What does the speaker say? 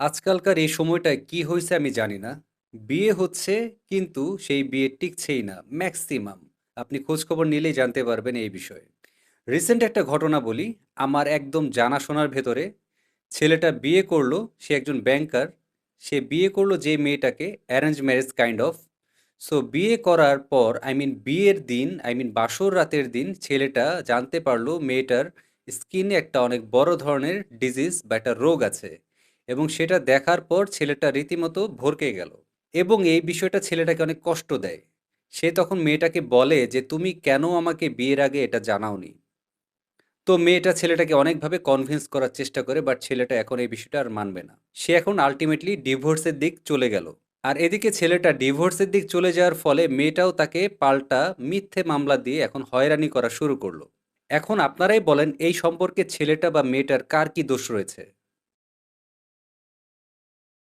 আজকালকার এই সময়টায় কি হইছে আমি জানি না। বিয়ে হচ্ছে কিন্তু সেই বিয়ে টিকছেই না ম্যাক্সিমাম। আপনি খোঁজখবর নিলেই জানতে পারবেন এই বিষয়ে। রিসেন্ট একটা ঘটনা বলি, আমার একদম জানাশোনার ভেতরে ছেলেটা বিয়ে করলো, সে একজন ব্যাংকার। সে বিয়ে করলো যে মেয়েটাকে arrange marriage kind of. So বিয়ে করার পর বিয়ের দিন বাসর রাতের দিন ছেলেটা জানতে পারলো মেয়েটার স্কিনে একটা অনেক বড় ধরনের ডিজিজ বা একটা রোগ আছে। এবং সেটা দেখার পর ছেলেটা রীতিমতো ভড়কে গেল। এবং এই বিষয়টা ছেলেটাকে অনেক কষ্ট দেয়। সে তখন মেয়েটাকে বলে যে তুমি কেন আমাকে বিয়ের আগে এটা জানাওনি। তো মেয়েটা ছেলেটাকে অনেকভাবে কনভিন্স করার চেষ্টা করে, বাট ছেলেটা এখন এই বিষয়টা আর মানবে না। সে এখন আলটিমেটলি ডিভোর্সের দিক চলে গেল। আর এদিকে ছেলেটা ডিভোর্সের দিক চলে যাওয়ার ফলে মেয়েটাও তাকে পাল্টা মিথ্যে মামলা দিয়ে এখন হয়রানি করা শুরু করলো। এখন আপনারাই বলেন এই সম্পর্কে ছেলেটা বা মেয়েটার কার কি দোষ রয়েছে?